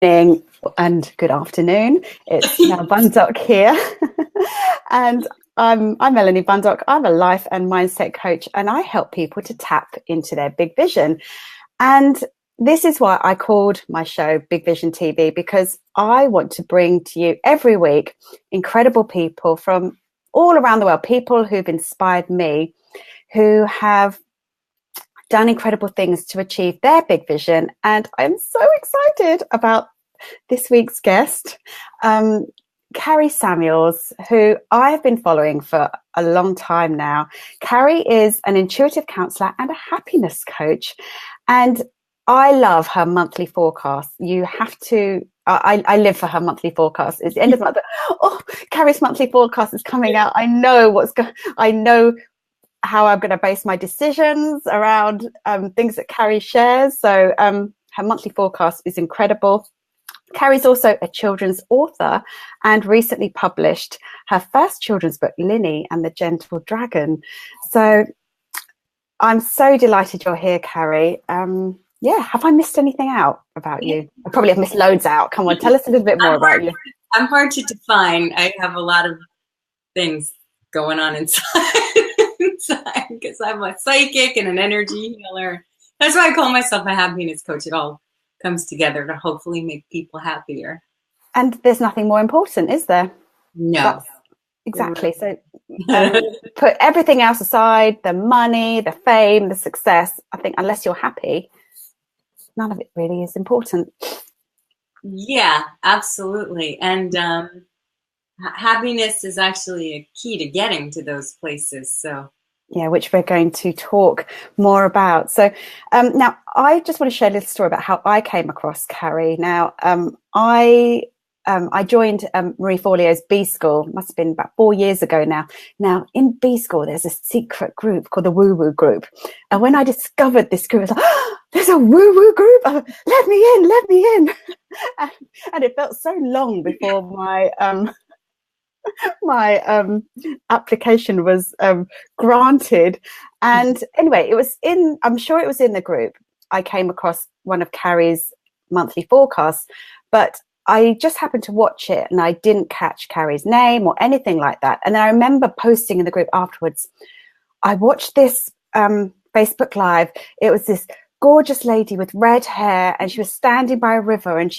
evening and good afternoon. It's now Bundock here. And I'm Melanie Bundock. I'm a life and mindset coach, and I help people to tap into their big vision. And this is why I called my show Big Vision TV, because I want to bring to you every week incredible people from all around the world, people who've inspired me, who have done incredible things to achieve their big vision. And I'm so excited about this week's guest, Kari Samuels, who I've been following for a long time now. Kari is an intuitive counsellor and a happiness coach. And I love her monthly forecast. You have to, I live for her monthly forecast. It's the end of the month. Oh, Kari's monthly forecast is coming out. I know I know how I'm going to base my decisions around things that Kari shares. So her monthly forecast is incredible. Kari's also a children's author and recently published her first children's book, Linny and the Gentle Dragon. So I'm so delighted you're here, Kari. Have I missed anything out about you? I probably have missed loads out. Come on, tell us a little bit more about you. I'm hard to define. I have a lot of things going on inside because I'm a psychic and an energy healer. That's why I call myself a happiness coach. It all comes together to hopefully make people happier. And there's nothing more important, is there? No. Exactly. So put everything else aside, the money, the fame, the success. I think unless you're happy, none of it really is important. Yeah, absolutely. And happiness is actually a key to getting to those places. So yeah, which we're going to talk more about. So now I just want to share a little story about how I came across Kari. Now I joined Marie Forleo's B School, must have been about 4 years ago now. Now in B School, there's a secret group called the Woo Woo Group. And when I discovered this group, I was like, oh, there's a Woo Woo Group. Let me in. And it felt so long before my application was granted. And anyway, I'm sure it was in the group. I came across one of Kari's monthly forecasts, but I just happened to watch it and I didn't catch Kari's name or anything like that. And then I remember posting in the group afterwards, I watched this Facebook Live. It was this gorgeous lady with red hair and she was standing by a river and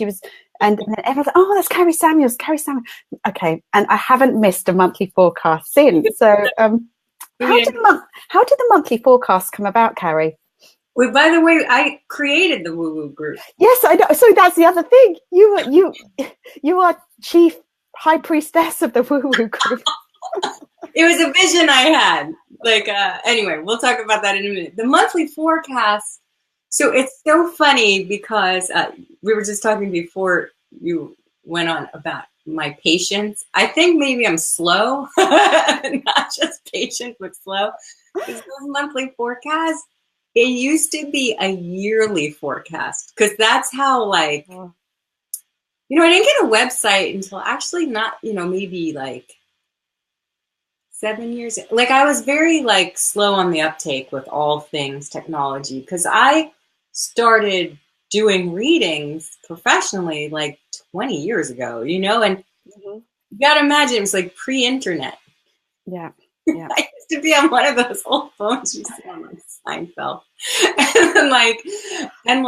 and then everyone's like, oh, that's Kari Samuels. Okay. And I haven't missed a monthly forecast since. So how did the monthly forecast come about, Kari? Well, by the way, I created the Woo Woo Group. Yes, I know. So that's the other thing. You are chief high priestess of the Woo Woo Group. It was a vision I had. Anyway, we'll talk about that in a minute. The monthly forecast. So it's so funny because we were just talking before you went on about my patience. I think maybe I'm slow, not just patient, but slow. Because those monthly forecasts, it used to be a yearly forecast because that's how I didn't get a website until actually not, maybe 7 years. I was very slow on the uptake with all things technology because I started doing readings professionally 20 years ago, and you got to imagine it was pre-internet. Yeah. I used to be on one of those old phones you see on Seinfeld, and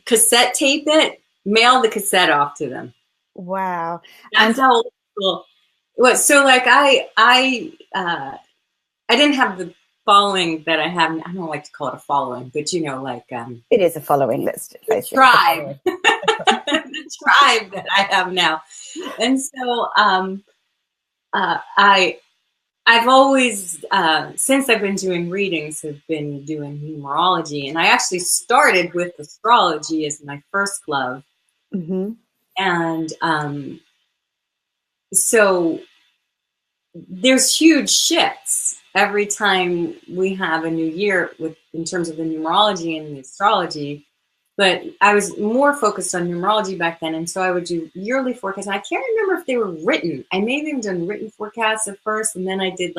cassette tape it, mail the cassette off to them. Wow, that's how old school it was. So I didn't have the following that I have. I don't like to call it a following, but it is a following. Let's face it. Tribe, the tribe that I have now, and so I've always, since I've been doing readings, have been doing numerology. And I actually started with astrology as my first love. Mm-hmm. And so there's huge shifts every time we have a new year in terms of the numerology and the astrology. But I was more focused on numerology back then, and so I would do yearly forecasts. And I can't remember if they were written. I may have even done written forecasts at first, and then I did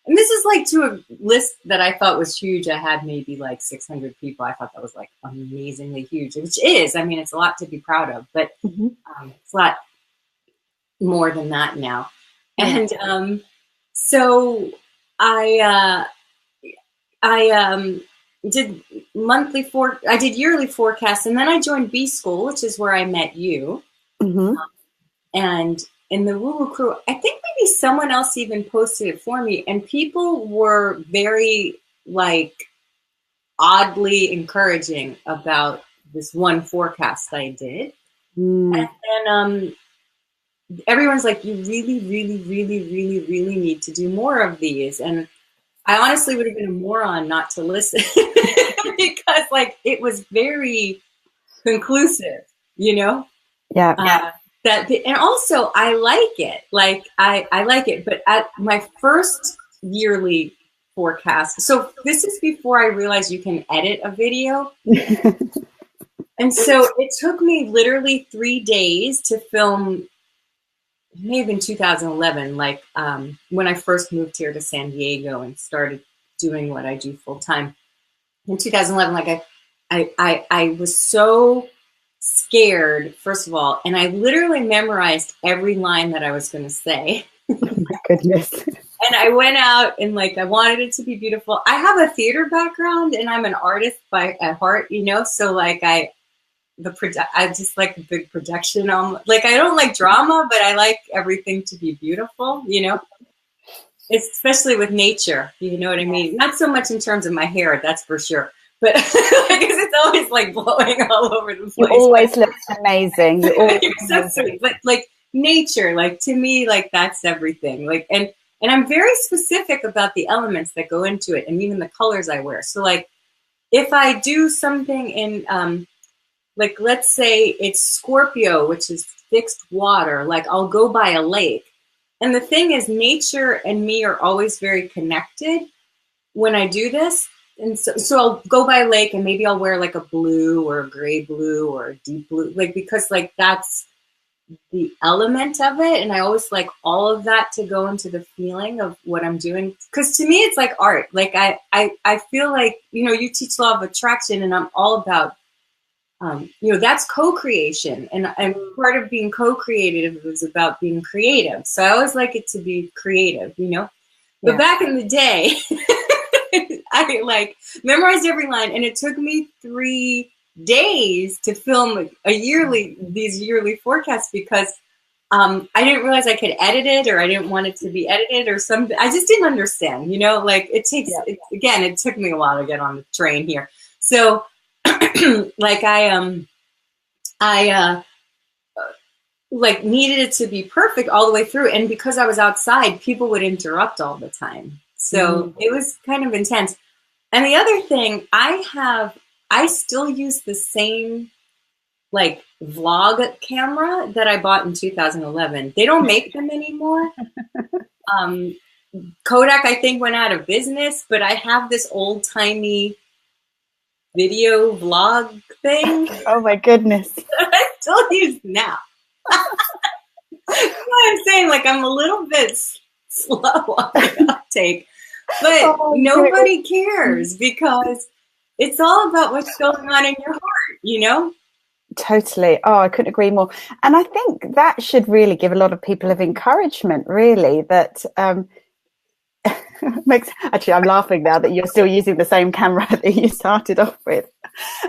and this is like to a list that I thought was huge. I had maybe like 600 people. I thought that was like amazingly huge, which is, I mean, it's a lot to be proud of, but it's a lot more than that now. And so I did I did yearly forecasts, and then I joined B School, which is where I met you. And in the Woo Woo Crew, I think maybe someone else even posted it for me, and people were very like oddly encouraging about this one forecast I did. And then everyone's like, you really, really, really, really, really need to do more of these. And I honestly would have been a moron not to listen because like it was very conclusive, you know? Yeah. And also I like it. Like I like it. But at my first yearly forecast, so this is before I realized you can edit a video. And so it took me literally 3 days to film. It may have been 2011, like when I first moved here to San Diego and started doing what I do full time. In 2011, like I was so scared, first of all, and I literally memorized every line that I was going to say. Oh my goodness. And I went out and like I wanted it to be beautiful. I have a theater background and I'm an artist at heart, you know, so like I just like the big production on, like I don't like drama, but I like everything to be beautiful, you know, especially with nature, you know what I mean? Not so much in terms of my hair, that's for sure, but because it's always like blowing all over the place. You always look amazing. You're so sweet. But like nature, like to me, like that's everything. Like and I'm very specific about the elements that go into it, and even the colors I wear. So like if I do something in like, let's say it's Scorpio, which is fixed water. Like, I'll go by a lake. And the thing is, nature and me are always very connected when I do this. And so I'll go by a lake and maybe I'll wear like a blue or a gray blue or a deep blue, like, because like that's the element of it. And I always like all of that to go into the feeling of what I'm doing. Because to me, it's like art. Like, I feel like, you know, you teach law of attraction and I'm all about, you know, that's co-creation, and part of being co-creative is about being creative. So I always like it to be creative, you know. But back in the day, I like memorized every line, and it took me 3 days to film these yearly forecasts because I didn't realize I could edit it, or I didn't want it to be edited, or something. I just didn't understand, you know. Like it takes again, it took me a while to get on the train here. So. Like I like needed it to be perfect all the way through, and because I was outside, people would interrupt all the time, so it was kind of intense. And the other thing, I still use the same like vlog camera that I bought in 2011. They don't make them anymore. Kodak, I think, went out of business, but I have this old timey video vlog thing. Oh my goodness. I still use now. I'm saying, like, I'm a little bit slow on the uptake, but nobody cares because it's all about what's going on in your heart, you know? Totally. Oh, I couldn't agree more. And I think that should really give a lot of people of encouragement, really, that actually, I'm laughing now that you're still using the same camera that you started off with,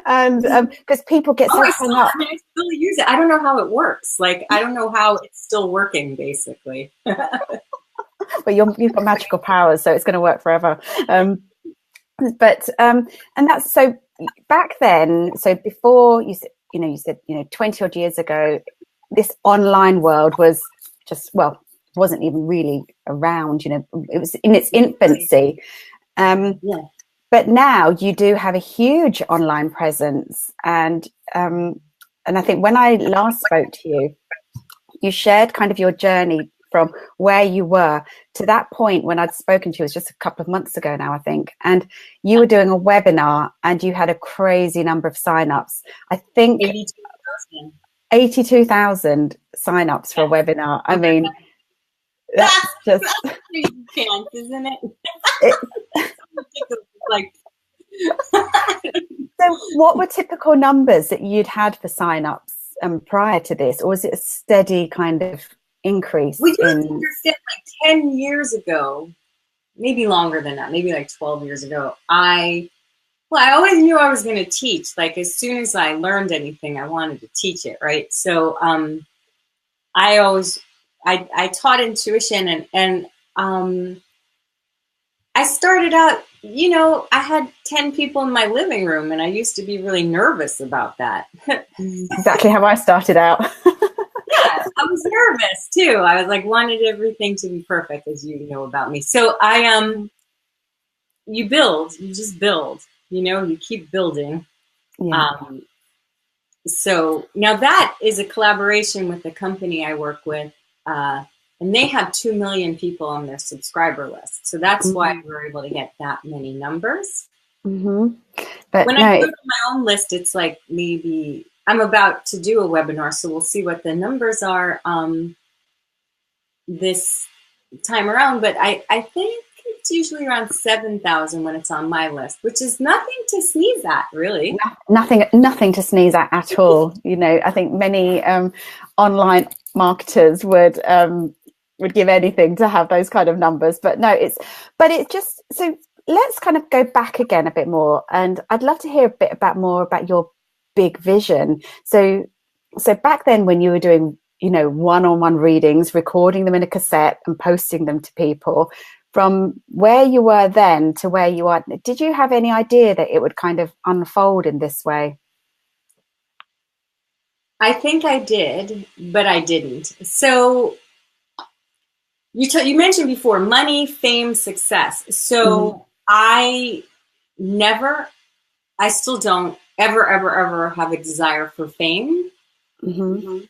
and because people get so hung up. I still use it. I don't know how it works. Like, I don't know how it's still working, basically. But you've got magical powers, so it's going to work forever. And that's so back then. So before you said 20 odd years ago, this online world was just wasn't even really around, you know, it was in its infancy. But now you do have a huge online presence. And I think when I last spoke to you, you shared kind of your journey from where you were to that point when I'd spoken to you. It was just a couple of months ago now, I think. And you were doing a webinar and you had a crazy number of signups. I think 82,000 signups for a webinar. I mean, that's just Chance, isn't it? Like, so what were typical numbers that you'd had for sign-ups prior to this, or was it a steady kind of increase? We just understand, like 10 years ago, maybe longer than that, maybe like 12 years ago, I always knew I was going to teach. Like, as soon as I learned anything, I wanted to teach it, right? So I taught intuition, and I started out, you know, I had 10 people in my living room, and I used to be really nervous about that. Exactly how I started out. Yeah, I was nervous too. I was like, wanted everything to be perfect, as you know about me. So you just build, you know, you keep building. Yeah. So now that is a collaboration with the company I work with, and they have 2 million people on their subscriber list. So that's why we're able to get that many numbers. Mm-hmm. But when I go to my own list, it's like, maybe I'm about to do a webinar, so we'll see what the numbers are this time around. But I think it's usually around 7,000 when it's on my list, which is nothing to sneeze at, really. Nothing to sneeze at all. You know, I think many online marketers would give anything to have those kind of numbers. But no, it's just, so let's kind of go back again a bit more, and I'd love to hear a bit more about your big vision. So back then, when you were doing, you know, one-on-one readings, recording them in a cassette and posting them to people, from where you were then to where you are, did you have any idea that it would kind of unfold in this way? I think I did, but I didn't. So you mentioned before, money, fame, success. So I still don't ever have a desire for fame. But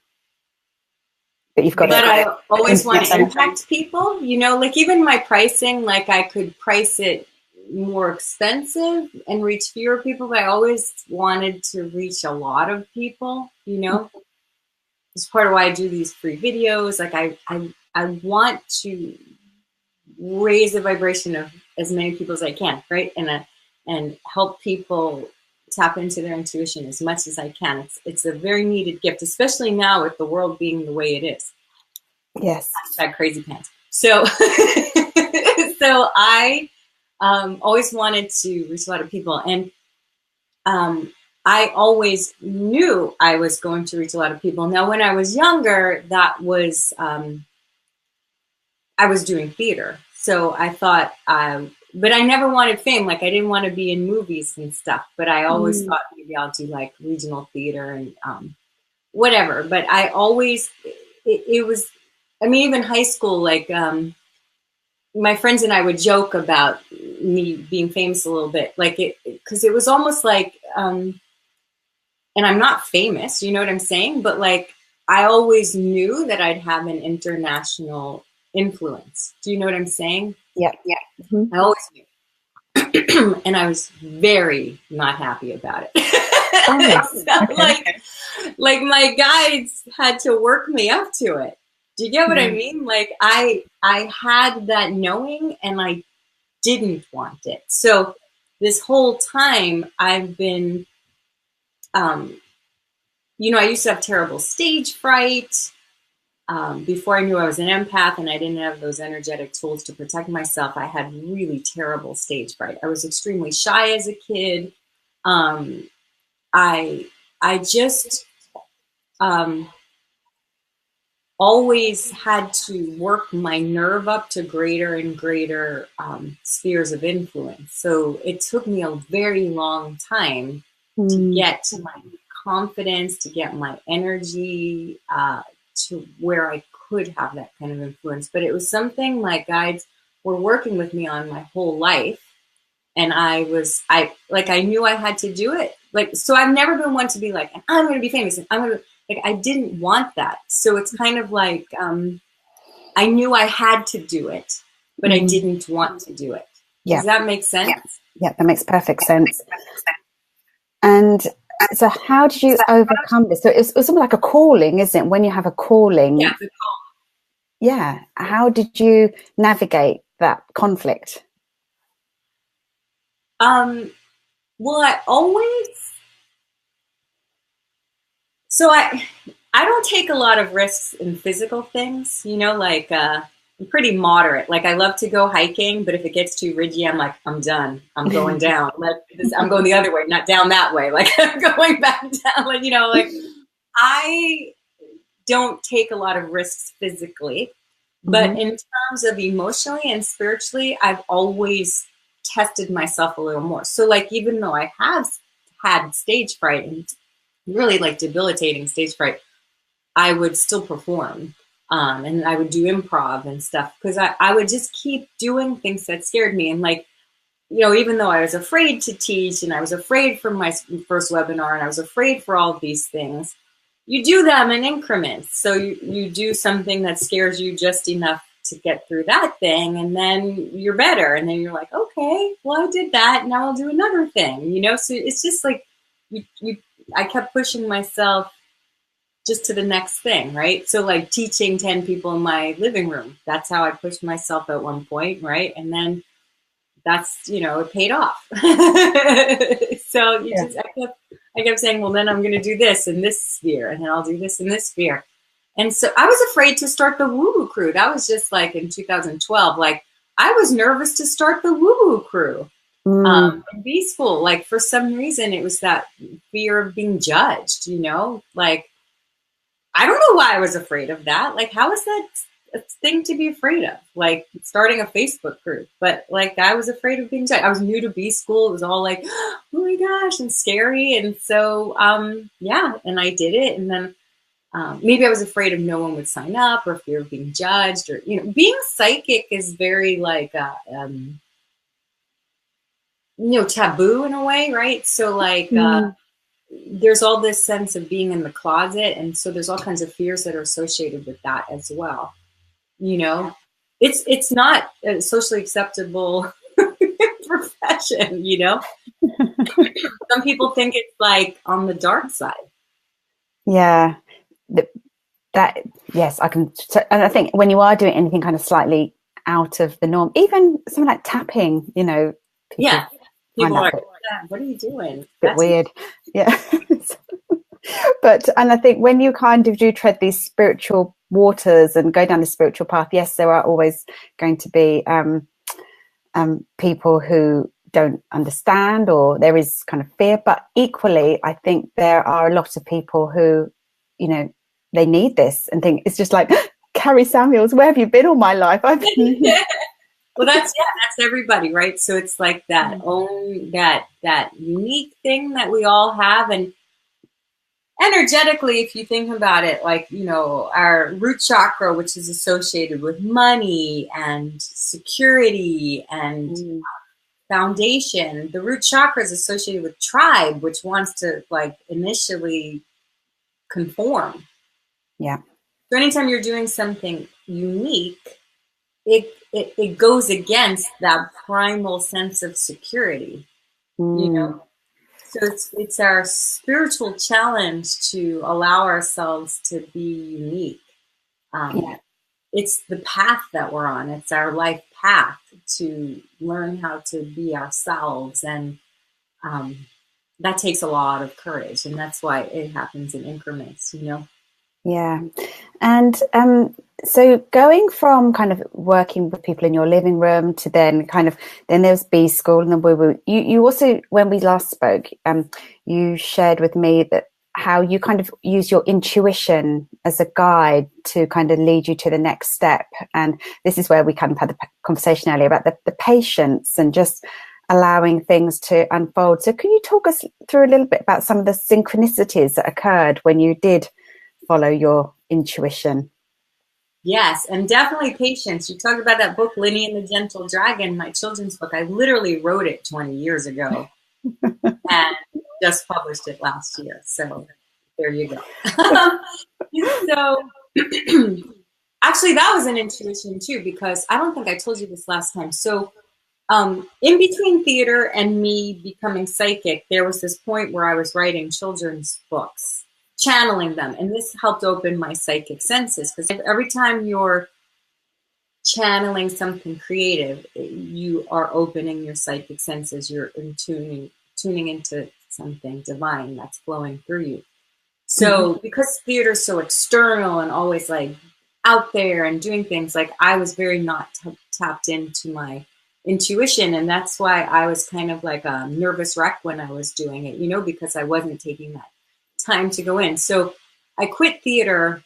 I always want to impact people, you know, like even my pricing, like I could price it more expensive and reach fewer people, but I always wanted to reach a lot of people, you know. It's part of why I do these free videos. Like I want to raise the vibration of as many people as I can, right? And help people tap into their intuition as much as I can. It's a very needed gift, especially now with the world being the way it is. Yes. That crazy pants. So, so I always wanted to reach a lot of people, and I always knew I was going to reach a lot of people. Now, when I was younger, that was I was doing theater, so I thought. But I never wanted fame. Like, I didn't want to be in movies and stuff. But I always thought maybe I'll do like regional theater and whatever. But I always, it was, I mean, even high school, like my friends and I would joke about me being famous a little bit. Like because it was almost like, and I'm not famous, you know what I'm saying? But like, I always knew that I'd have an international influence. Do you know what I'm saying? Yeah. I always knew. And I was very not happy about it. So, like my guides had to work me up to it. Do you get what I mean? Like I had that knowing and I didn't want it. So this whole time I've been, you know, I used to have terrible stage fright. Before I knew I was an empath and I didn't have those energetic tools to protect myself, I had really terrible stage fright. I was extremely shy as a kid. I just always had to work my nerve up to greater and greater spheres of influence. So it took me a very long time to get to my confidence, to get my energy, to where I could have that kind of influence. But it was something my guides were working with me on my whole life. And I knew I had to do it. Like, so I've never been one to be like, I'm going to be famous. And I didn't want that. So it's kind of like, I knew I had to do it, but I didn't want to do it. Yeah. Does that make sense? Yeah, that makes perfect sense. And so how did you overcome this? So it's almost like a calling, isn't it? When you have a calling. Yeah, it's a call. Yeah. How did you navigate that conflict? Well, I don't take a lot of risks in physical things, like I'm pretty moderate. Like I love to go hiking, but if it gets too ridgy, I'm like, I'm done. I'm going down. I'm going the other way, not down that way. Like I'm going back down. Like I don't take a lot of risks physically, but in terms of emotionally and spiritually, I've always tested myself a little more. So like, even though I have had stage fright and really like debilitating stage fright, I would still perform. And I would do improv and stuff because I would just keep doing things that scared me. And like, even though I was afraid to teach and I was afraid for my first webinar and I was afraid for all of these things, you do them in increments. So you do something that scares you just enough to get through that thing, and then you're better. And then you're like, okay, well, I did that. Now I'll do another thing, So it's just like I kept pushing myself just to the next thing, right? So like teaching 10 people in my living room, that's how I pushed myself at one point, right? And then that's, it paid off. So I kept saying, well, then I'm going to do this in this sphere, and then I'll do this in this sphere. And so I was afraid to start the woo-woo crew. That was just like in 2012. Like I was nervous to start the woo-woo crew in B school. Like for some reason, it was that fear of being judged, like, I don't know why I was afraid of that. Like, how is that a thing to be afraid of? Like starting a Facebook group, but like I was afraid of being judged. I was new to B school. It was all like, oh my gosh, and scary. And so, yeah, and I did it. And then maybe I was afraid of no one would sign up, or fear of being judged, or, being psychic is very like, taboo in a way, right? So like, there's all this sense of being in the closet. And so there's all kinds of fears that are associated with that as well. It's not a socially acceptable profession, Some people think it's like on the dark side. Yeah. Yes, I can. And I think when you are doing anything kind of slightly out of the norm, even something like tapping, people People are like, what are you doing? That's weird. Yeah. And I think when you kind of do tread these spiritual waters and go down the spiritual path, yes, there are always going to be people who don't understand, or there is kind of fear. But equally, I think there are a lot of people who, they need this and think it's just like, Kari Samuels, where have you been all my life? I've been... Well, that's everybody, right? So it's like that that unique thing that we all have. And energetically, if you think about it, like, our root chakra, which is associated with money and security and foundation, the root chakra is associated with tribe, which wants to like initially conform. Yeah. So anytime you're doing something unique, it goes against that primal sense of security, So it's our spiritual challenge to allow ourselves to be unique. It's the path that we're on. It's our life path to learn how to be ourselves, and that takes a lot of courage, and that's why it happens in increments, Yeah. And so going from kind of working with people in your living room to then there's B school, and then you also, when we last spoke, you shared with me that how you kind of use your intuition as a guide to kind of lead you to the next step. And this is where we kind of had the conversation earlier about the patience and just allowing things to unfold. So can you talk us through a little bit about some of the synchronicities that occurred when you did follow your intuition? Yes, and definitely patience. You talked about that book, Linny and the Gentle Dragon, my children's book. I literally wrote it 20 years ago and just published it last year. So there you go. So actually, that was an intuition too, because I don't think I told you this last time. So in between theater and me becoming psychic, there was this point where I was writing children's books, channeling them. And this helped open my psychic senses, because every time you're channeling something creative, you are opening your psychic senses. You're tuning into something divine that's flowing through you. So because theater is so external and always like out there and doing things, like I was very not tapped into my intuition. And that's why I was kind of like a nervous wreck when I was doing it, because I wasn't taking that time to go in. So I quit theater.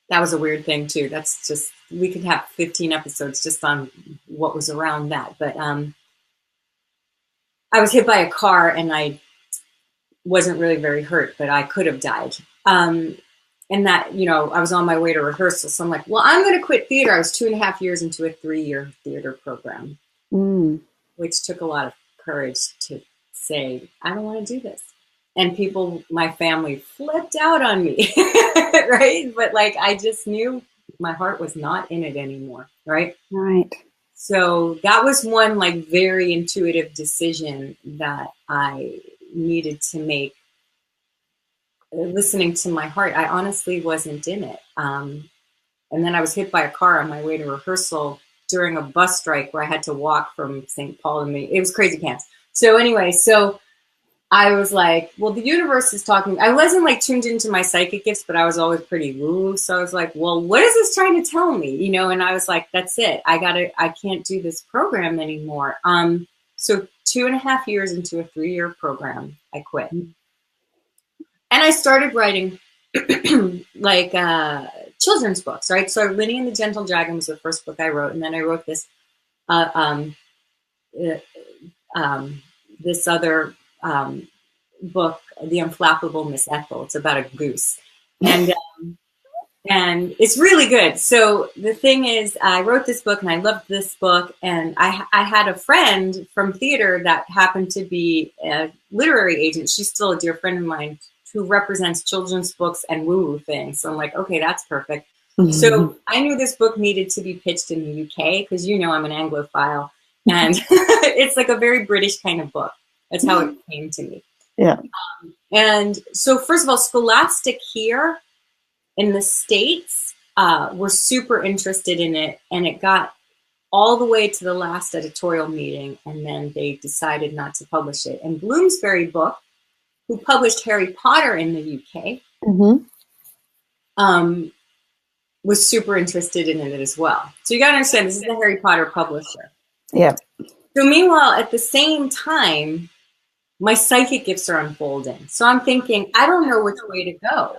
That was a weird thing too. That's just, we could have 15 episodes just on what was around that. But I was hit by a car and I wasn't really very hurt, but I could have died. And that, I was on my way to rehearsal. So I'm like, well, I'm going to quit theater. I was 2.5 years into a 3-year theater program, which took a lot of courage to say, I don't want to do this. And people, my family flipped out on me, right? But like, I just knew my heart was not in it anymore, right? Right. So that was one like very intuitive decision that I needed to make. Listening to my heart, I honestly wasn't in it. And then I was hit by a car on my way to rehearsal during a bus strike where I had to walk from St. Paul to me. It was crazy pants. So anyway, I was like, well, the universe is talking. I wasn't like tuned into my psychic gifts, but I was always pretty woo. So I was like, well, what is this trying to tell me? And I was like, that's it. I can't do this program anymore. So 2.5 years into a 3-year program, I quit. And I started writing like children's books, right? So Winnie and the Gentle Dragon was the first book I wrote. And then I wrote this this other book, The Unflappable Miss Ethel. It's about a goose. And it's really good. So the thing is, I wrote this book and I loved this book. And I had a friend from theater that happened to be a literary agent. She's still a dear friend of mine who represents children's books and woo-woo things. So I'm like, okay, that's perfect. So I knew this book needed to be pitched in the UK because, I'm an Anglophile. And it's like a very British kind of book. That's how it came to me. Yeah. And so first of all, Scholastic here in the States were super interested in it. And it got all the way to the last editorial meeting. And then they decided not to publish it. And Bloomsbury Book, who published Harry Potter in the UK, was super interested in it as well. So you got to understand, this is the Harry Potter publisher. Yeah. So meanwhile, at the same time, my psychic gifts are unfolding. So I'm thinking, I don't know which way to go.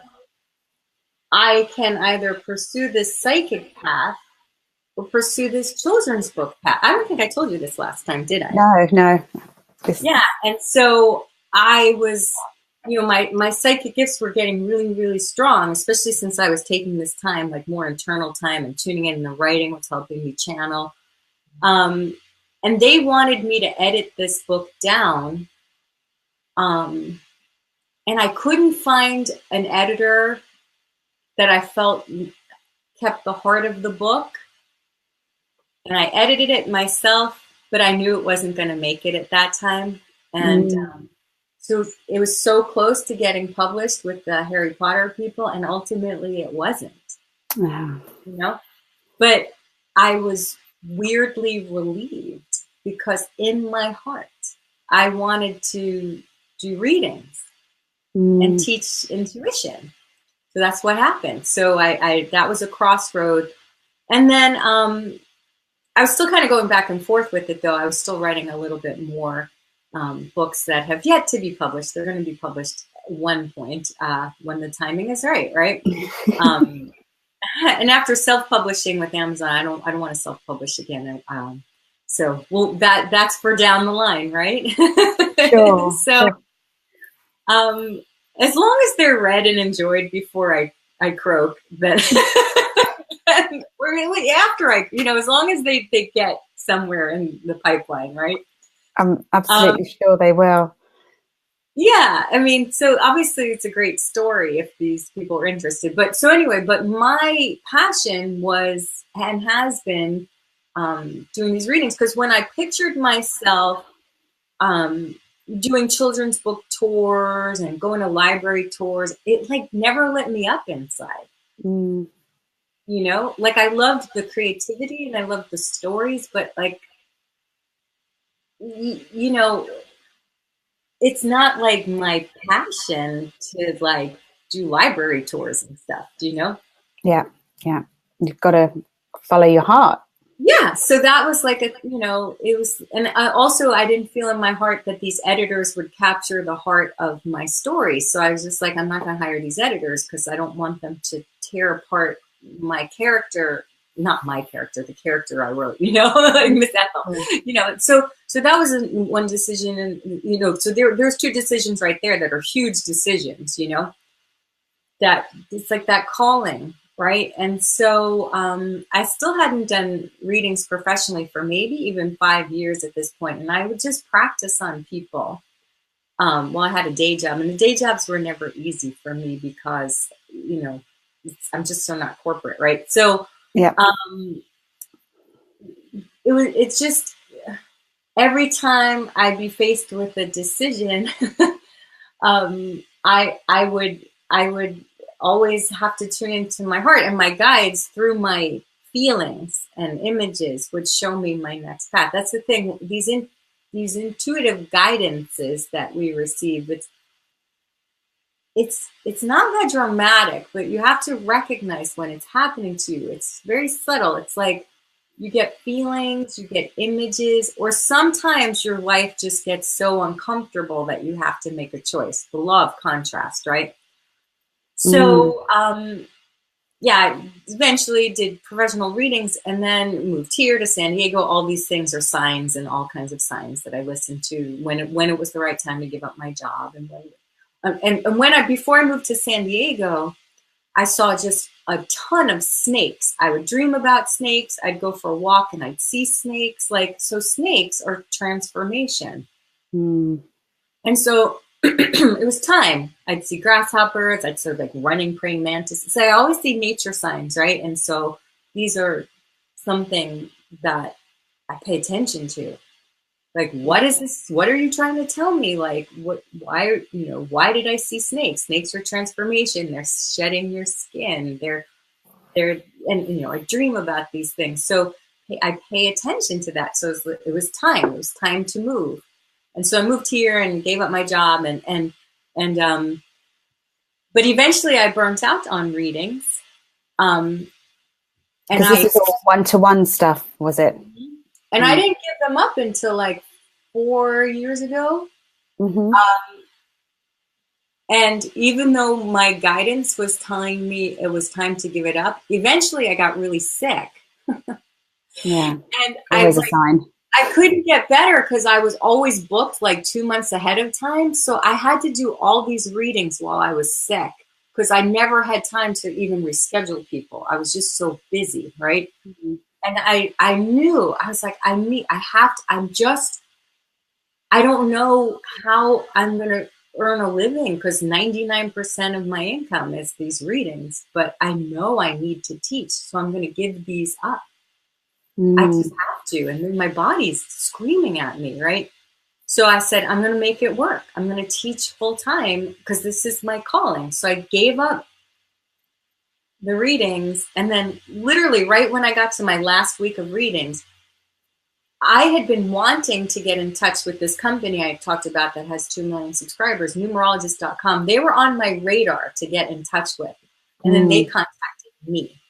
I can either pursue this psychic path or pursue this children's book path. I don't think I told you this last time, did I? No. Yeah. And so I was, my psychic gifts were getting really, really strong, especially since I was taking this time, like more internal time, and tuning in, and the writing was helping me channel. And they wanted me to edit this book down. And I couldn't find an editor that I felt kept the heart of the book. And I edited it myself, but I knew it wasn't going to make it at that time. And so it was so close to getting published with the Harry Potter people, and ultimately it wasn't. Wow. But I was weirdly relieved because in my heart, I wanted to do readings and teach intuition. So that's what happened. So I that was a crossroad. And then I was still kind of going back and forth with it, though. I was still writing a little bit more books that have yet to be published. They're going to be published at one point when the timing is right, right? And after self-publishing with Amazon, I don't want to self-publish again. So that's for down the line, right? Sure. So as long as they're read and enjoyed before I croak, then after as long as they get somewhere in the pipeline, right? I'm absolutely sure they will. Yeah, I mean, so obviously it's a great story if these people are interested. But my passion was and has been doing these readings, because when I pictured myself doing children's book tours and going to library tours, it like never lit me up inside. you know, like I loved the creativity and I loved the stories, but like, you know, it's not like my passion to like do library tours and stuff, do you know? Yeah. Yeah. You've got to follow your heart. Yeah, so that was like a, you know, it was, and I didn't feel in my heart that these editors would capture the heart of my story. So I was just like, I'm not going to hire these editors because I don't want them to tear apart my character, not my character, the character I wrote, you know, like Miss Ethel, you know. So that was one decision, and you know, so there's two decisions right there that are huge decisions, you know, that it's like that calling. Right. And so I still hadn't done readings professionally for maybe even 5 years at this point. And I would just practice on people while I had a day job. And the day jobs were never easy for me because, you know, I'm just so not corporate. Right. So yeah, it's just every time I'd be faced with a decision, I would always have to tune into my heart, and my guides through my feelings and images would show me my next path. That's the thing. These intuitive guidances that we receive, it's not that dramatic, but you have to recognize when it's happening to you. It's very subtle. It's like you get feelings, you get images, or sometimes your life just gets so uncomfortable that you have to make a choice. The law of contrast, right? So, yeah, I eventually did professional readings and then moved here to San Diego. All these things are signs, and all kinds of signs that I listened to when it was the right time to give up my job. And before I moved to San Diego, I saw just a ton of snakes. I would dream about snakes. I'd go for a walk and I'd see snakes. So snakes are transformation. And so it was time. I'd see grasshoppers. I'd sort of like running praying mantises. So I always see nature signs, right? And so these are something that I pay attention to. Like, what is this? What are you trying to tell me? Like, why did I see snakes? Snakes are transformation. They're shedding your skin. And I dream about these things. So I pay attention to that. So it was time. It was time to move. And so I moved here and gave up my job but eventually I burnt out on readings. And this is all one-to-one stuff, was it? And I didn't give them up until like 4 years ago. And even though my guidance was telling me it was time to give it up, eventually I got really sick. Yeah. And always a sign. I couldn't get better because I was always booked like 2 months ahead of time. So I had to do all these readings while I was sick because I never had time to even reschedule people. I was just so busy, right? And I knew, I was like, I don't know how I'm going to earn a living because 99% of my income is these readings, but I know I need to teach. So I'm going to give these up. I just have to. And then my body's screaming at me, right? So I said, I'm going to make it work. I'm going to teach full time because this is my calling. So I gave up the readings. And then literally right when I got to my last week of readings, I had been wanting to get in touch with this company I talked about that has 2 million subscribers, numerologist.com. They were on my radar to get in touch with. And then they contacted me.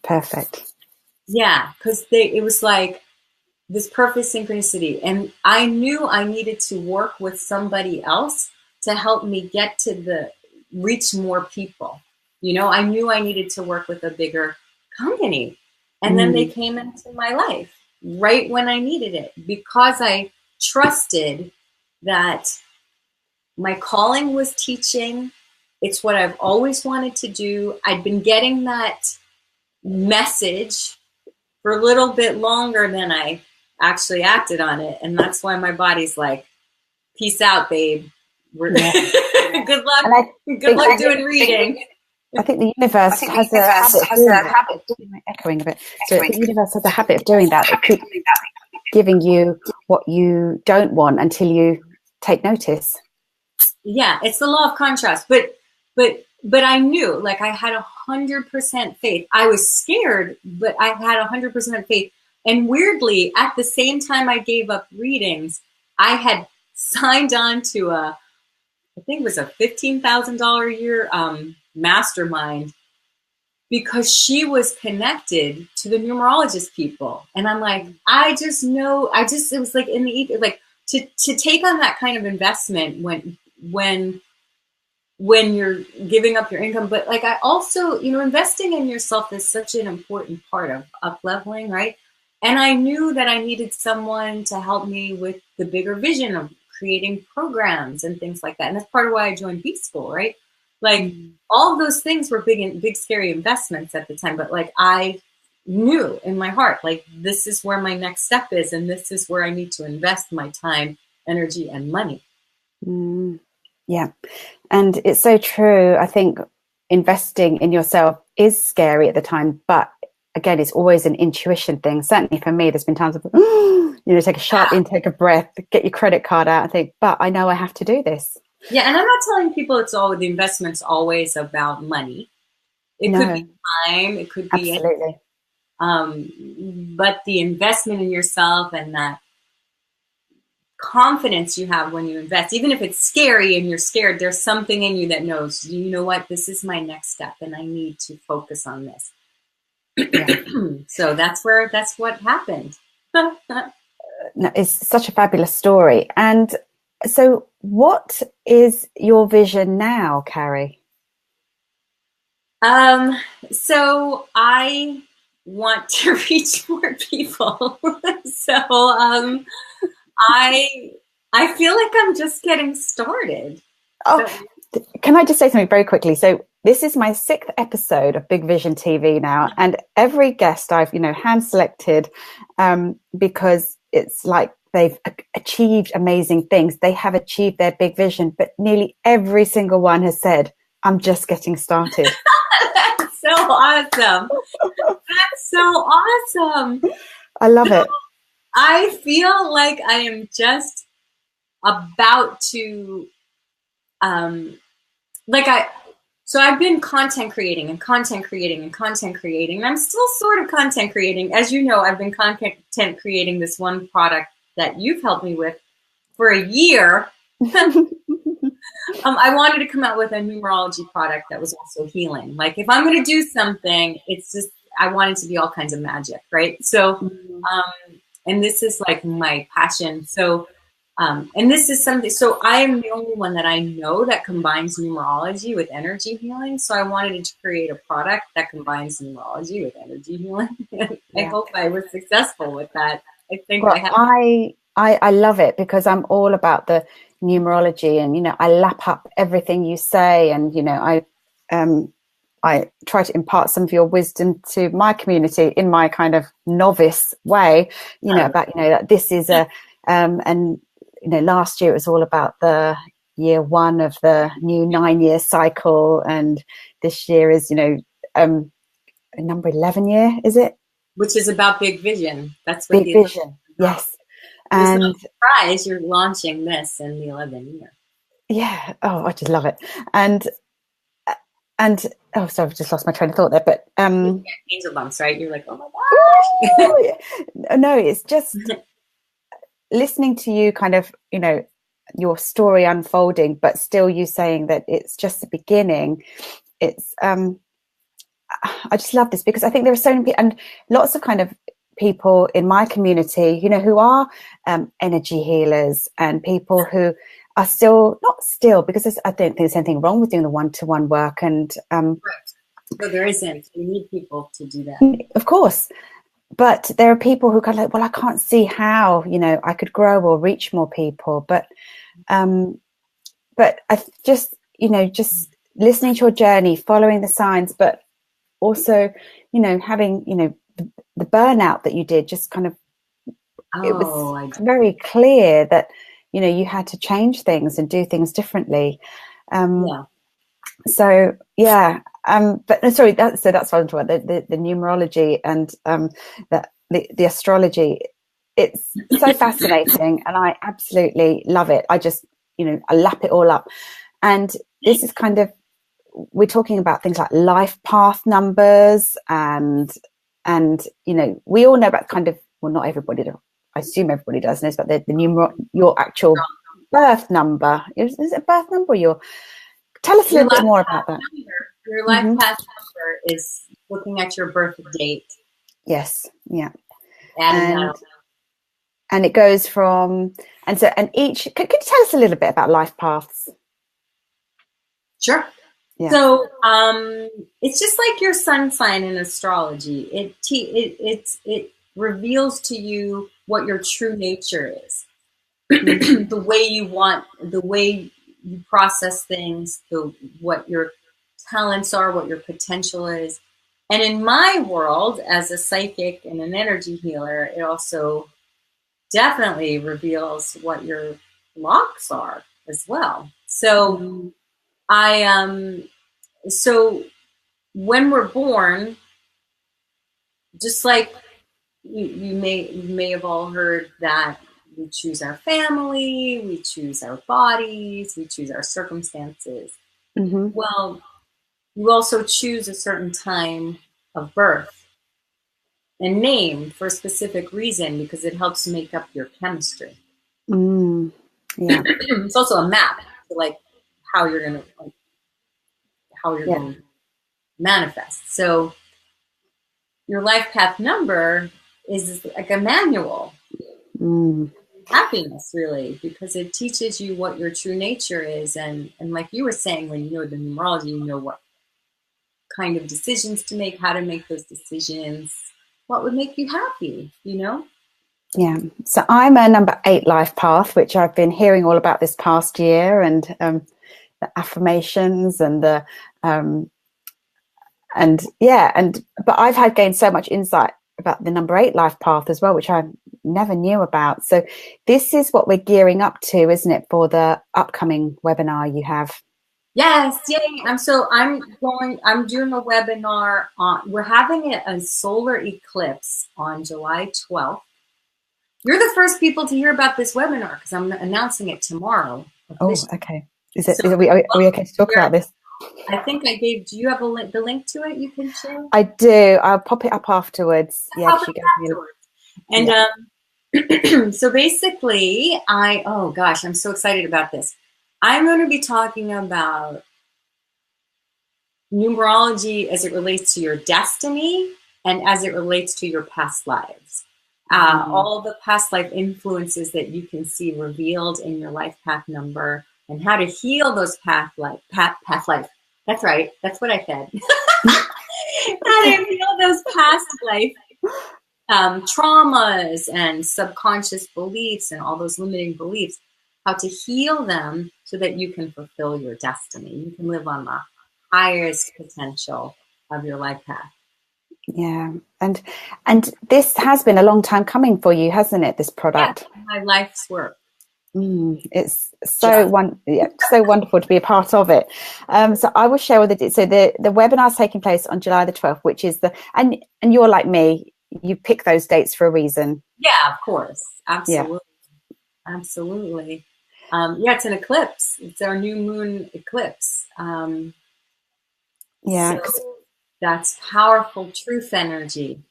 Perfect. Yeah, because it was like this perfect synchronicity. And I knew I needed to work with somebody else to help me reach more people. You know, I knew I needed to work with a bigger company. And then they came into my life right when I needed it because I trusted that my calling was teaching. It's what I've always wanted to do. I'd been getting that message for a little bit longer than I actually acted on it. And that's why my body's like, peace out, babe. Good luck. Good luck doing reading. I think the universe has a habit of doing that. Echoing a bit. So the universe has a habit of doing that. It keeps giving you what you don't want until you take notice. Yeah, it's the law of contrast. But but I knew, like, I had 100% faith. I was scared, but I had 100% faith. And weirdly, at the same time I gave up readings, I had signed on to I think it was a $15,000 a year mastermind, because she was connected to the numerologist people. And I'm like, I just know, it was like in the ether, like to take on that kind of investment when you're giving up your income. But like, I also, investing in yourself is such an important part of up leveling, right? And I knew that I needed someone to help me with the bigger vision of creating programs and things like that. And that's part of why I joined B School, right? Like, all of those things were big, scary investments at the time. But like, I knew in my heart, like, this is where my next step is. And this is where I need to invest my time, energy, and money. Yeah. And it's so true. I think investing in yourself is scary at the time, but again, it's always an intuition thing. Certainly for me, there's been times of, take a sharp intake of breath, get your credit card out and think, but I know I have to do this. Yeah. And I'm not telling people the investment's always about money. It could be time. It could be absolutely. But the investment in yourself and that confidence you have when you invest, even if it's scary and you're scared, there's something in you that knows, you know what, this is my next step and I need to focus on this. So that's what happened. No, it's such a fabulous story. And so what is your vision now, Kari? So I want to reach more people. So I feel like I'm just getting started. Can I just say something very quickly? So this is my 6th episode of Big Vision TV now, and every guest I've hand selected because it's like they've achieved amazing things. They have achieved their big vision, but nearly every single one has said, "I'm just getting started." That's so awesome. That's so awesome. I love it. I feel like I am just about to, so I've been content creating. And I'm still sort of content creating. As you know, I've been content creating this one product that you've helped me with for a year. I wanted to come out with a numerology product that was also healing. Like, if I'm going to do something, it's just, I want it to be all kinds of magic, right? So, and this is like my passion. So, and this is something, so I am the only one that I know that combines numerology with energy healing. So I wanted to create a product that combines numerology with energy healing. I hope I was successful with that. I think I love it, because I'm all about the numerology, and I lap up everything you say, and I try to impart some of your wisdom to my community in my kind of novice way, about that this is and last year it was all about the year 1 of the new 9-year cycle, and this year is number 11 year, is it? Which is about big vision. That's what big vision. Yes. And no surprise, you're launching this in the 11th year. Yeah. Oh, I just love it. And oh, sorry, I've just lost my train of thought there. But angel bumps, right? You're like, oh my gosh. No, it's just listening to you, kind of, your story unfolding, but still you saying that it's just the beginning. It's I just love this, because I think there are so many people, and lots of kind of people in my community, who are energy healers, and people who are because I don't think there's anything wrong with doing the one-to-one work. And right. But there isn't. You need people to do that. Of course. But there are people who kind of like, well, I can't see how, I could grow or reach more people. But I just, just listening to your journey, following the signs, but also, having, the burnout that you did, just kind of, it was very clear that, you had to change things and do things differently. So, yeah. But no, sorry, that's what I'm talking about, the numerology and the astrology. It's so fascinating, and I absolutely love it. I just, I lap it all up. And this is kind of we're talking about things like life path numbers, and you know, we all know about kind of, well, not everybody does, I assume everybody does know about the your actual birth number. Is it a birth number? Tell us a little bit more about that. Your life path number is looking at your birth date. Yes. Yeah. And it goes from, and each, could you tell us a little bit about life paths? Sure. Yeah. So it's just like your sun sign in astrology. It reveals to you what your true nature is. The way you process things, what your talents are, what your potential is. And in my world, as a psychic and an energy healer, it also definitely reveals what your blocks are as well. So so when we're born, just like you may have all heard that we choose our family, we choose our bodies, we choose our circumstances. Well, you also choose a certain time of birth and name for a specific reason, because it helps make up your chemistry. Yeah. It's also a map to like how you're going to manifest. So your life path number is like a manual. Happiness, really, because it teaches you what your true nature is, and like you were saying, when you know the numerology, you know what kind of decisions to make, how to make those decisions, what would make you happy, you know? Yeah. So I'm a number 8 life path, which I've been hearing all about this past year, and the affirmations and the but I've had gained so much insight about the number 8 life path as well, which I never knew about. So this is what we're gearing up to, isn't it, for the upcoming webinar you have? Yes, yay. I'm doing a webinar on, we're having a solar eclipse on July 12th. You're the first people to hear about this webinar because I'm announcing it tomorrow. Okay. Are we okay to talk about this? I think do you have the link to it you can share? I do. I'll pop it up afterwards. And so basically, oh gosh, I'm so excited about this. I'm going to be talking about numerology as it relates to your destiny and as it relates to your past lives. All the past life influences that you can see revealed in your life path number, and how to heal those past life. That's right. That's what I said. How to heal those past life traumas and subconscious beliefs and all those limiting beliefs, how to heal them so that you can fulfill your destiny. You can live on the highest potential of your life path. Yeah. And this has been a long time coming for you, hasn't it, this product? Yeah, my life's work. It's so so wonderful to be a part of it. So I will share the webinar is taking place on July the 12th, which is and you're like me, you pick those dates for a reason. Yeah, of course. Absolutely. Yeah. Absolutely. It's an eclipse. It's our new moon eclipse. So that's powerful truth energy.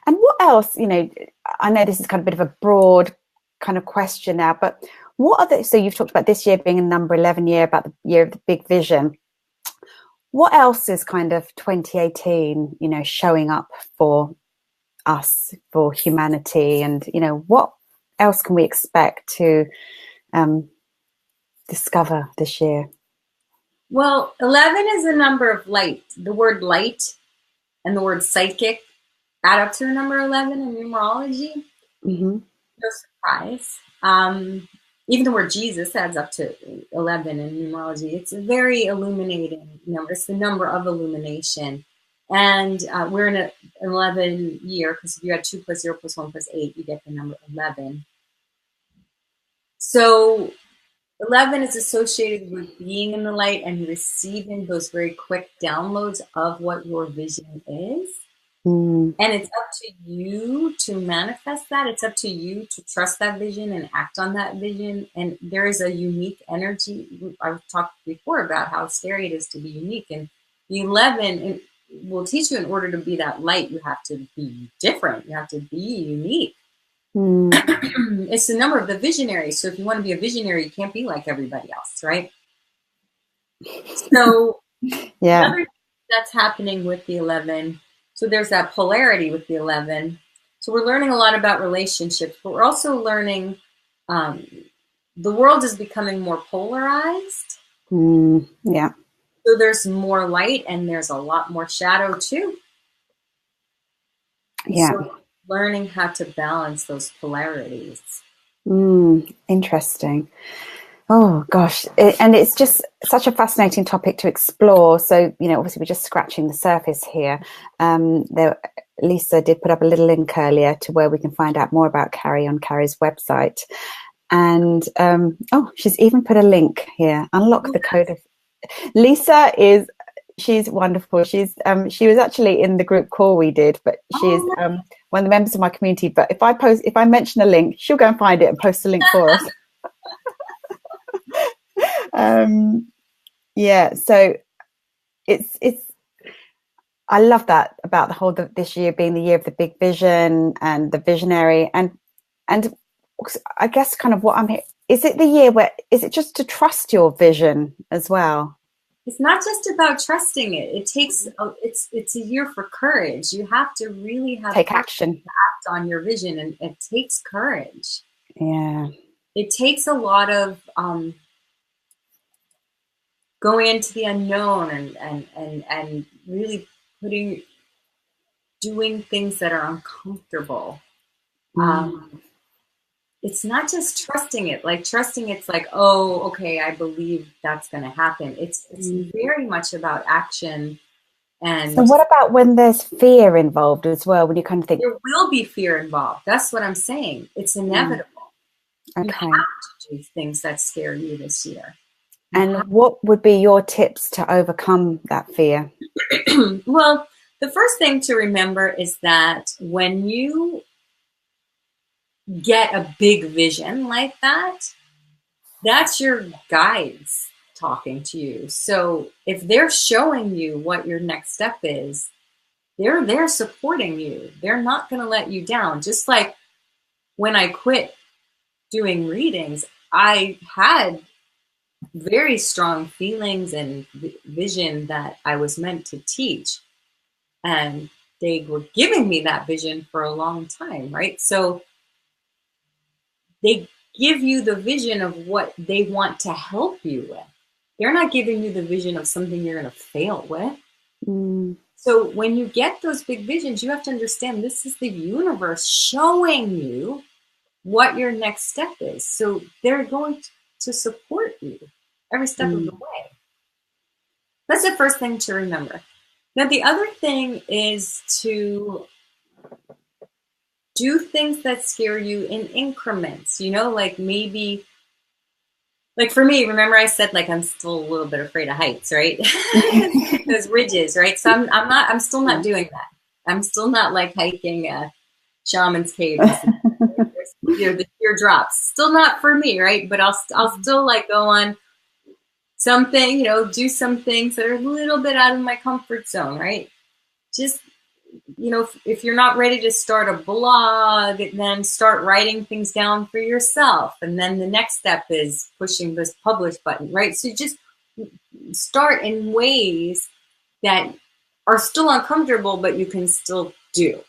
And what else, I know this is kind of a bit of a broad kind of question now, but so you've talked about this year being a number 11 year, about the year of the big vision. What else is kind of 2018, showing up for us, for humanity, and, what else can we expect to discover this year? Well, 11 is a number of light. The word light and the word psychic add up to the number 11 in numerology. No surprise. Even the word Jesus adds up to 11 in numerology. It's a very illuminating number. It's the number of illumination. And we're in an 11 year, because if you had 2 plus 0 plus 1 plus 8, you get the number 11. So 11 is associated with being in the light and receiving those very quick downloads of what your vision is. Mm. And it's up to you to manifest that. It's up to you to trust that vision and act on that vision. And there is a unique energy. I've talked before about how scary it is to be unique. And the 11 will teach you, in order to be that light, you have to be different. You have to be unique. Mm. It's the number of the visionary. So if you want to be a visionary, you can't be like everybody else, right? So Yeah. another thing that's happening with the 11, so there's that polarity with the 11. So we're learning a lot about relationships, but we're also learning the world is becoming more polarized. Yeah. So there's more light and there's a lot more shadow too. Yeah. So learning how to balance those polarities. Interesting. Oh gosh, and it's just such a fascinating topic to explore. So, obviously we're just scratching the surface here. Lisa did put up a little link earlier to where we can find out more about Kari on Kari's website. And she's even put a link here. Unlock the code of Lisa she's wonderful. She was actually in the group call we did, but she's one of the members of my community. But if I mention a link, she'll go and find it and post a link for us. Yeah, so it's I love that about the whole this year being the year of the big vision and the visionary, and I guess kind of what I'm here. Is it the year where is it just to trust your vision as well? It's not just about trusting it. It takes it's a year for courage. You have to really have take action to act on your vision, and it takes courage. Yeah, it takes a lot of going into the unknown and really doing things that are uncomfortable. It's not just trusting it. Like trusting it's like, oh, okay, I believe that's going to happen. It's very much about action. And so what about when there's fear involved as well, when you kind of think there will be fear involved? That's what I'm saying. It's inevitable. Okay. You have to do things that scare you this year. And what would be your tips to overcome that fear? Well, the first thing to remember is that when you get a big vision like that, that's your guides talking to you. So if they're showing you what your next step is, they're supporting you. They're not going to let you down. Just like when I quit doing readings, I had very strong feelings and vision that I was meant to teach. And they were giving me that vision for a long time, right? So they give you the vision of what they want to help you with. They're not giving you the vision of something you're going to fail with. So when you get those big visions, you have to understand this is the universe showing you what your next step is. So they're going to support you every step of the way. That's the first thing to remember. Now, the other thing is to do things that scare you in increments, like maybe, like for me, remember I said, like, I'm still a little bit afraid of heights, right? Those ridges, right? So I'm still not doing that. I'm still not like hiking a shaman's cave. The teardrops, still not for me, right? But I'll still like go on something, do some things that are a little bit out of my comfort zone, right? Just, if you're not ready to start a blog, then start writing things down for yourself. And then the next step is pushing this publish button, right? So just start in ways that are still uncomfortable, but you can still do.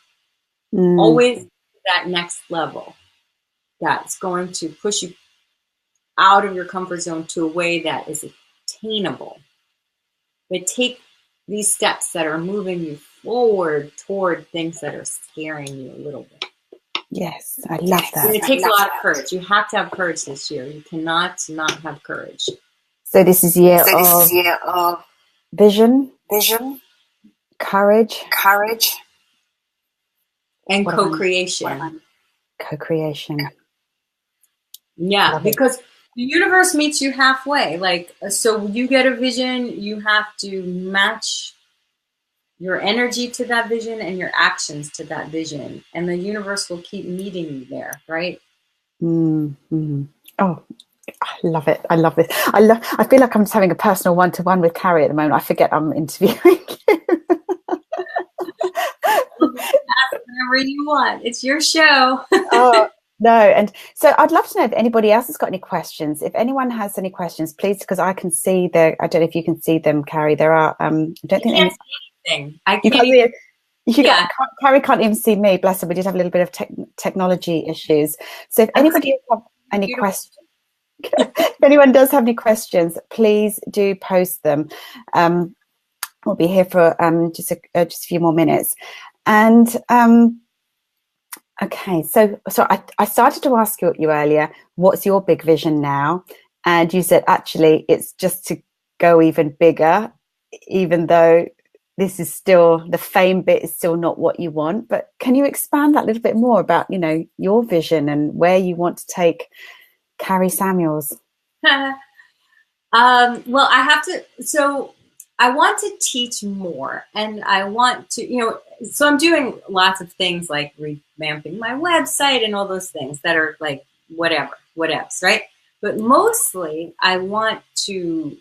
Always that next level that's going to push you out of your comfort zone to a way that is attainable. But take these steps that are moving you forward toward things that are scaring you a little bit. Yes, I love that. And it takes a lot of courage. You have to have courage this year. You cannot not have courage. So this is year of vision, courage, and co-creation. Co-creation. Yeah, because the universe meets you halfway. Like, so you get a vision, you have to match your energy to that vision and your actions to that vision, and the universe will keep meeting you there, right? Mm-hmm. Oh, I love it. I love this. I feel like I'm just having a personal one-to-one with Kari at the moment. I forget I'm interviewing you. Ask whatever you want. It's your show. Oh, no. And so I'd love to know if anybody else has got any questions. If anyone has any questions, please, because I can see I don't know if you can see them, Kari. There are, I don't think can't see anything. I you can't can't see it. Yeah. Kari can't even see me, bless her. We did have a little bit of technology issues. So if anybody has any questions, if anyone does have any questions, please do post them. We'll be here for just a few more minutes. And okay, so I started to ask you earlier, what's your big vision now? And you said actually it's just to go even bigger, even though this is still, the fame bit is still not what you want. But can you expand that a little bit more about, your vision and where you want to take Kari Samuels? Well, so I want to teach more, and I want to, so I'm doing lots of things like revamping my website and all those things that are like whatevs, right? But mostly I want to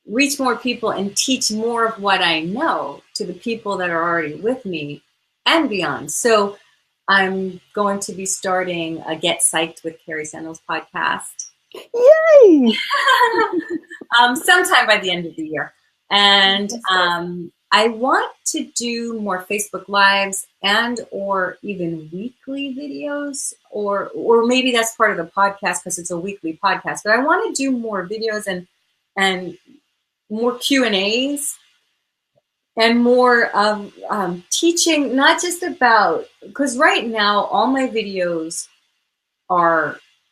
reach more people and teach more of what I know to the people that are already with me and beyond. So I'm going to be starting a Get Psyched with Kari Samuels podcast. Yay! Sometime by the end of the year. And I want to do more Facebook Lives and or even weekly videos, or maybe that's part of the podcast because it's a weekly podcast. But I want to do more videos and more Q&As and more of teaching, not just about, because right now all my videos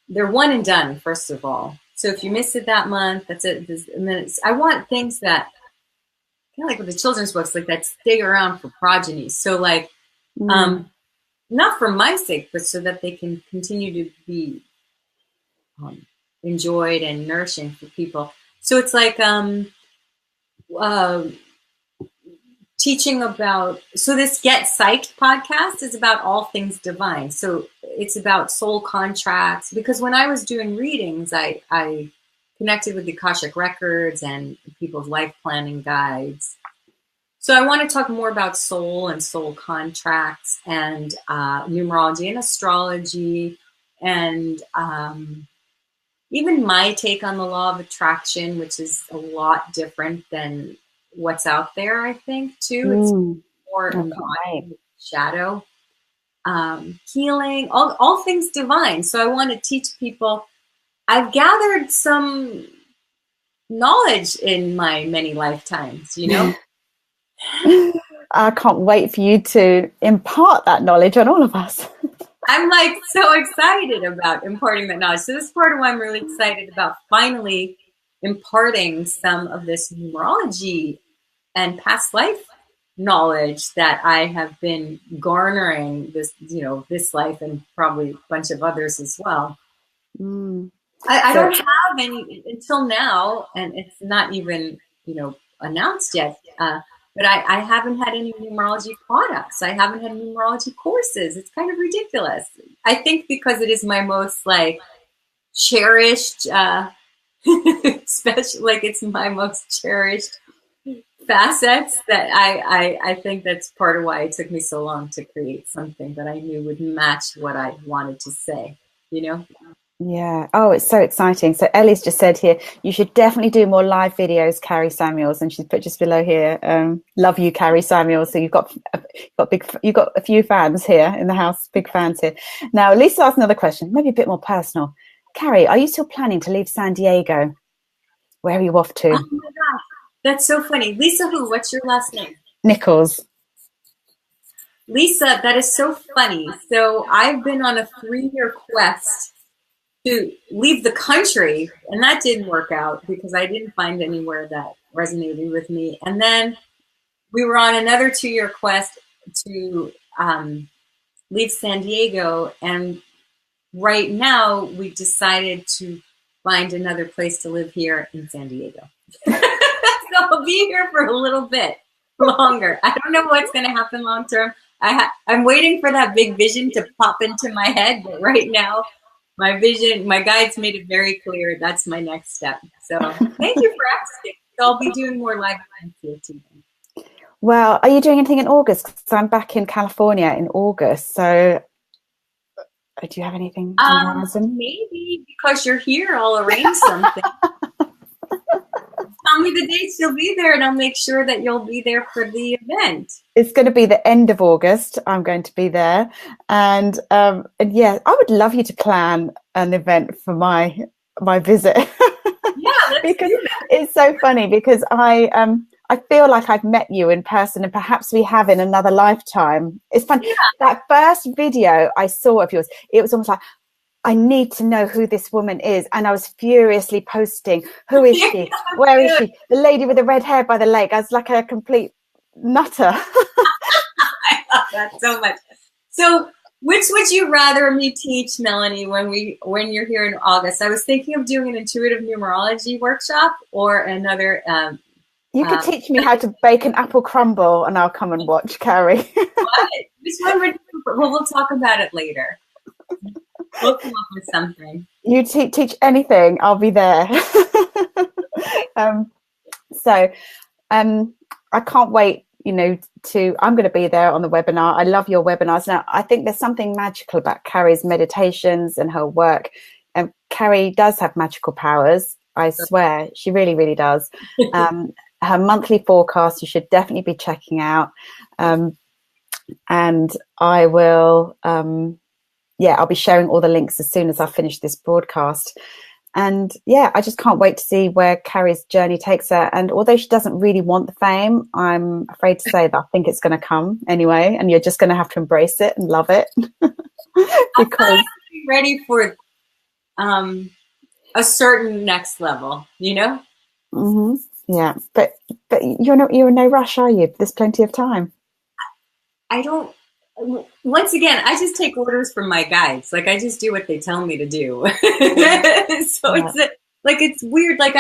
they're one and done, first of all. So if you missed it that month, that's it. And then I want things that, kind of like with the children's books, like that stay around for progeny. So like, not for my sake, but so that they can continue to be enjoyed and nourishing for people. So it's like teaching about, so this Get Psyched podcast is about all things divine. So it's about soul contracts, because when I was doing readings, I connected with the Akashic records and people's life planning guides. So I want to talk more about soul and soul contracts and numerology and astrology, and even my take on the law of attraction, which is a lot different than what's out there, I think, too. It's more in the shadow. Healing, all things divine. So I want to teach people. I've gathered some knowledge in my many lifetimes, I can't wait for you to impart that knowledge on all of us. I'm like so excited about imparting that knowledge. So this is part of why I'm really excited about finally imparting some of this numerology and past life knowledge that I have been garnering this life and probably a bunch of others as well. I don't have any until now, and it's not even, announced yet. But I haven't had any numerology products. I haven't had numerology courses. It's kind of ridiculous. I think because it is my most cherished, special, it's my most cherished facets, that I think that's part of why it took me so long to create something that I knew would match what I wanted to say, Yeah. Oh, it's so exciting. So Ellie's just said here, you should definitely do more live videos, Kari Samuels, and she's put just below here, love you, Kari Samuels. So you've got a few fans here in the house, big fans here. Now, Lisa asked another question, maybe a bit more personal. Kari, are you still planning to leave San Diego? Where are you off to? Oh my gosh, that's so funny. Lisa who? What's your last name? Nichols. Lisa, that is so funny. So I've been on a 3-year quest to leave the country, and that didn't work out because I didn't find anywhere that resonated with me. And then we were on another 2-year quest to leave San Diego, and right now we decided to find another place to live here in San Diego. So I'll be here for a little bit, longer. I don't know what's going to happen long term. I'm waiting for that big vision to pop into my head, but right now, my vision, my guides made it very clear that's my next step. So thank you for asking. I'll be doing more live events here too. Well, are you doing anything in August? Because I'm back in California in August. So do you have anything on the horizon? Maybe because you're here, I'll arrange something. Tell me the dates you'll be there, and I'll make sure that you'll be there for the event. It's going to be the end of August. I'm going to be there, and yeah, I would love you to plan an event for my visit. Yeah, because do that. It's so funny because I feel like I've met you in person, and perhaps we have in another lifetime. It's funny. Yeah. That first video I saw of yours, it was almost like, I need to know who this woman is. And I was furiously posting, who is she? Where is she? The lady with the red hair by the lake. I was like a complete nutter. I love that so much. So which would you rather me teach, Melanie, when you're here in August? I was thinking of doing an intuitive numerology workshop or another. You could teach me how to bake an apple crumble and I'll come and watch, Kari. What? Which one would you, well, we'll talk about it later. We'll come up with something. You teach anything, I'll be there. I can't wait, I'm going to be there on the webinar. I love your webinars. Now, I think there's something magical about Kari's meditations and her work. And Kari does have magical powers. I swear, she really, really does. Her monthly forecast, you should definitely be checking out. And I will... I'll be sharing all the links as soon as I finish this broadcast. And yeah, I just can't wait to see where Kari's journey takes her. And although she doesn't really want the fame, I'm afraid to say that I think it's going to come anyway. And you're just going to have to embrace it and love it. Because I'm ready for a certain next level, Mm-hmm. Yeah, but you're in no rush, are you? There's plenty of time. I don't. Once again, I just take orders from my guides. Like I just do what they tell me to do. So it's weird. Like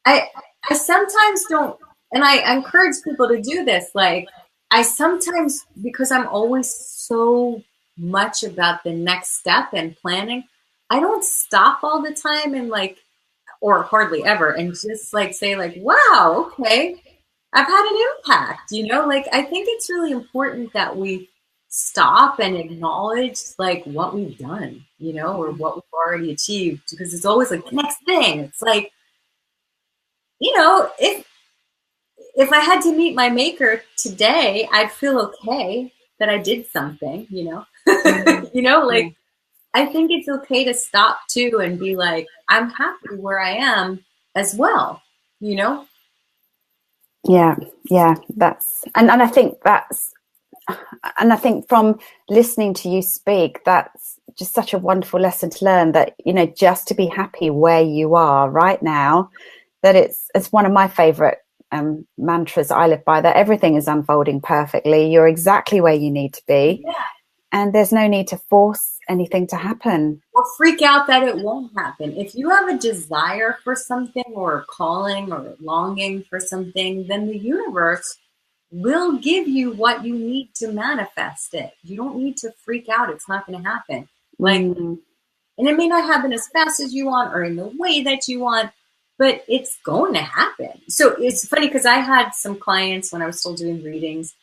I sometimes don't, and I encourage people to do this. Like I sometimes, because I'm always so much about the next step and planning, I don't stop all the time and or hardly ever, and just say wow, okay, I've had an impact. I think it's really important that we stop and acknowledge what we've done, or what we've already achieved, because it's always the next thing. It's if I had to meet my maker today, I'd feel okay that I did something, I think it's okay to stop too and be I'm happy where I am as well, Yeah, that's and I think from listening to you speak, that's just such a wonderful lesson to learn, that just to be happy where you are right now, that it's one of my favorite mantras I live by, that everything is unfolding perfectly. You're exactly where you need to be. Yeah. And there's no need to force anything to happen or freak out that it won't happen. If you have a desire for something, or a calling, or a longing for something, then the universe will give you what you need to manifest it. You don't need to freak out. It's not going to happen. And it may not happen as fast as you want or in the way that you want, but it's going to happen. So it's funny because I had some clients when I was still doing readings,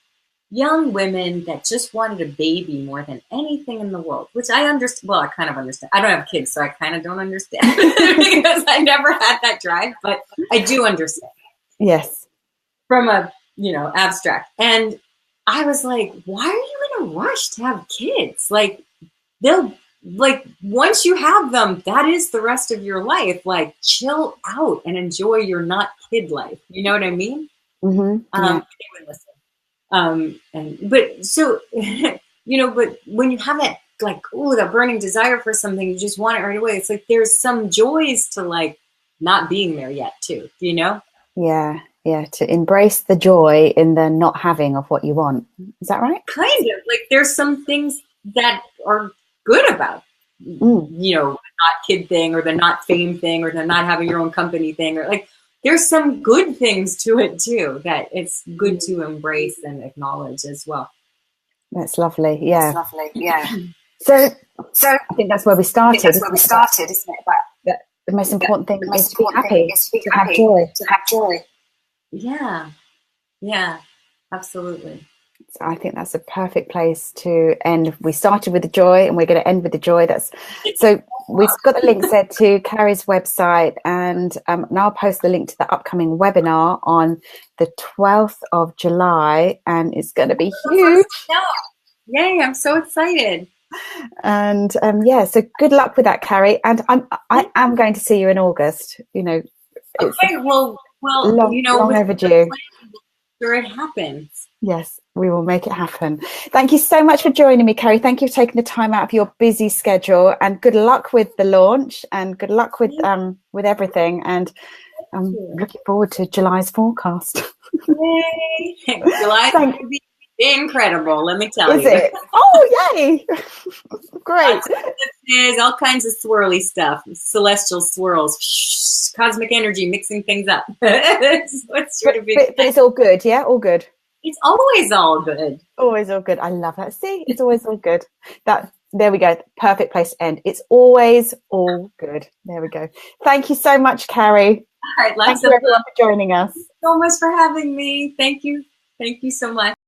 young women that just wanted a baby more than anything in the world, which I understand. Well, I kind of understand. I don't have kids, so I kind of don't understand because I never had that drive, but I do understand. Yes. From a, abstract. And I was like, why are you in a rush to have kids? They'll once you have them, that is the rest of your life. Chill out and enjoy your not kid life. You know what I mean? Mm-hmm. Yeah. But when you have that, that burning desire for something, you just want it right away. It's there's some joys to not being there yet too, Yeah, to embrace the joy in the not having of what you want. Is that right? Kind of. There's some things that are good about, the not kid thing, or the not fame thing, or the not having your own company thing, or there's some good things to it too, that it's good to embrace and acknowledge as well. That's lovely. Yeah. That's lovely. Yeah. So I think that's where we started. That's where we started, isn't it? But the most important thing most is to be important happy, thing is to be have happy, joy. to have joy. Yeah. Yeah. Absolutely. So I think that's a perfect place to end. We started with the joy and we're going to end with the joy. So we've got the links there to Kari's website, and now I'll post the link to the upcoming webinar on the 12th of July, and it's going to be huge. Yay, I'm so excited. And yeah, so good luck with that, Kari. And I am going to see you in August. You know, it's okay, well, long, you know, long overdue. Sure, it happens. Yes, we will make it happen. Thank you so much for joining me, Kari. Thank you for taking the time out of your busy schedule, and good luck with the launch, and good luck with everything. And I'm looking forward to July's forecast. Yay! July's going to be incredible, let me tell you. Is it? Oh, yay! Great. There's all kinds of swirly stuff, celestial swirls, cosmic energy, mixing things up. It's sure to be. But it's all good, yeah? All good. It's always all good. Always all good. I love that. See, it's always all good. There we go. Perfect place to end. It's always all good. There we go. Thank you so much, Kari. All right, thank you everyone for joining us. Thank you so much for having me. Thank you. Thank you so much.